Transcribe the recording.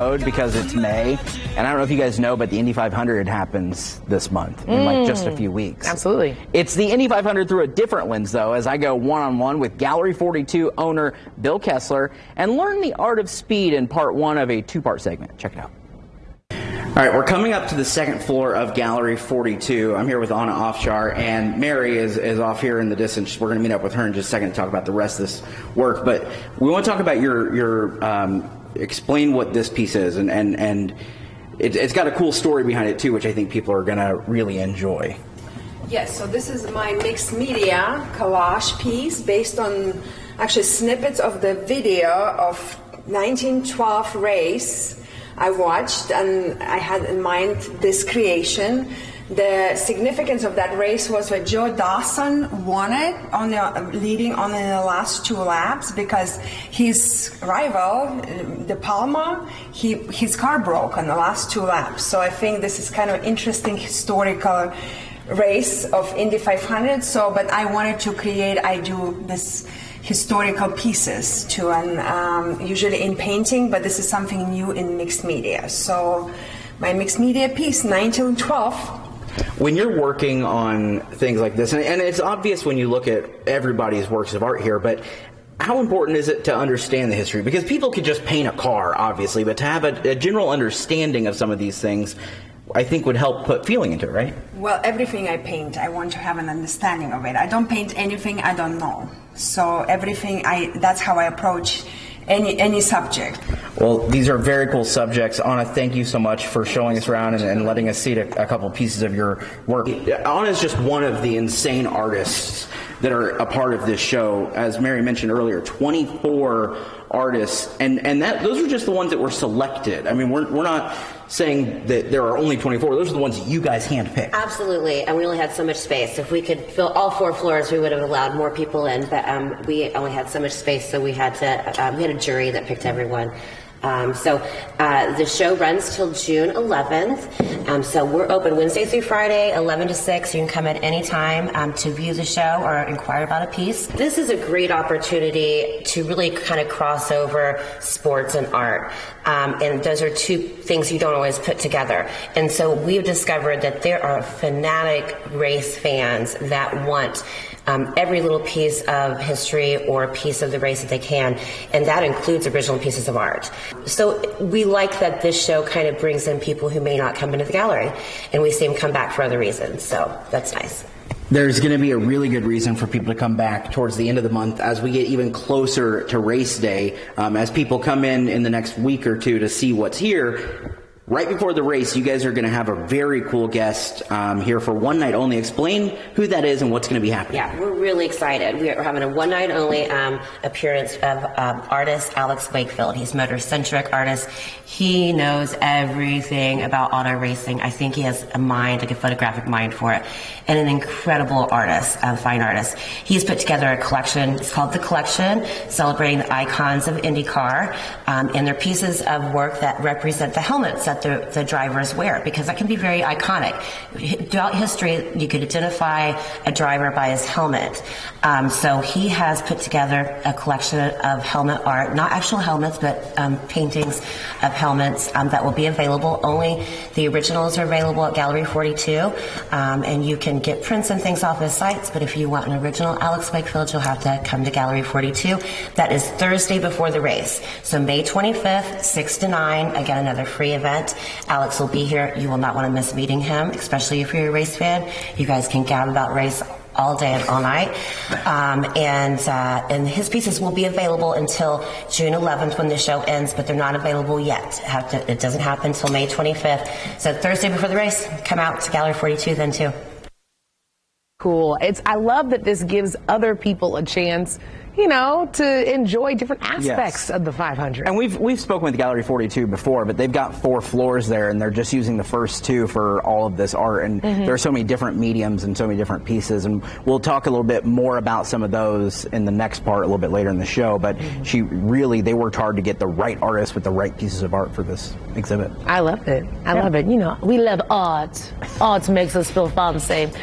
because it's May, and I don't know if you guys know, but the Indy 500 happens this month in like just a few weeks. Absolutely. It's the Indy 500 through a different lens, though, as I go one-on-one with Gallery 42 owner Bill Kessler and learn the art of speed in part one of a two-part segment. Check it out. All right, we're coming up to the second floor of Gallery 42. I'm here with Anna Afshar, and Mary is off here in the distance. We're going to meet up with her in just a second to talk about the rest of this work. But we want to talk about your explain what this piece is, and it's got a cool story behind it too, which I think people are going to really enjoy. Yes, so this is my mixed media collage piece based on actually snippets of the video of 1912 race I watched, and I had in mind this creation. The significance of that race was that Joe Dawson won it leading on in the last two laps because his rival, De Palma, his car broke on the last two laps. So I think this is kind of interesting historical race of Indy 500. So, but I wanted to I do this historical pieces too, and usually in painting, but this is something new in mixed media. So my mixed media piece, 1912. When you're working on things like this, and it's obvious when you look at everybody's works of art here, but how important is it to understand the history? Because people could just paint a car, obviously, but to have a general understanding of some of these things, I think would help put feeling into it, right? Well, everything I paint, I want to have an understanding of it. I don't paint anything I don't know. So everything, that's how I approach any subject. Well, these are very cool subjects. Anna, thank you so much for showing us around and letting us see a couple pieces of your work. Anna is just one of the insane artists that are a part of this show. As Mary mentioned earlier, 24 artists, and those are just the ones that were selected. I mean, we're not saying that there are only 24. Those are the ones that you guys handpicked. Absolutely, and we only had so much space. If we could fill all 4 floors, we would have allowed more people in, but we only had so much space, so we had a jury that picked everyone. The show runs till June 11th. So we're open Wednesday through Friday, 11 to 6. You can come at any time to view the show or inquire about a piece. This is a great opportunity to really kind of cross over sports and art. And those are two things you don't always put together. And so we've discovered that there are fanatic race fans that want every little piece of history or piece of the race that they can, and that includes original pieces of art. So we like that this show kind of brings in people who may not come into the gallery, and we see them come back for other reasons, so that's nice. There's going to be a really good reason for people to come back towards the end of the month as we get even closer to race day, as people come in the next week or two to see what's here. Right before the race, you guys are going to have a very cool guest here for one night only. Explain who that is and what's going to be happening. Yeah, we're really excited. We're having a one night only appearance of artist Alex Wakefield. He's a motor-centric artist. He knows everything about auto racing. I think he has a mind, like a photographic mind for it, and an incredible artist, a fine artist. He's put together a collection. It's called The Collection, celebrating the icons of IndyCar, and they're pieces of work that represent the helmets that the drivers wear, because that can be very iconic. Throughout history, you could identify a driver by his helmet. So he has put together a collection of helmet art, not actual helmets, but paintings of helmets that will be available. Only the originals are available at Gallery 42, and you can get prints and things off his sites, but if you want an original Alex Wakefield, you'll have to come to Gallery 42. That is Thursday before the race. So May 25th, 6 to 9, again, another free event. Alex will be here. You will not want to miss meeting him, especially if you're a race fan. You guys can gab about race all day and all night. And his pieces will be available until June 11th when the show ends, but they're not available yet. It doesn't happen until May 25th. So Thursday before the race, come out to Gallery 42 then too. Cool. I love that this gives other people a chance, you know, to enjoy different aspects of the 500. And we've spoken with Gallery 42 before, but they've got 4 floors there, and they're just using the first 2 for all of this art. And there are so many different mediums and so many different pieces. And we'll talk a little bit more about some of those in the next part a little bit later in the show. But they worked hard to get the right artists with the right pieces of art for this exhibit. I love it. I love it. You know, we love art. Art makes us feel fun, safe.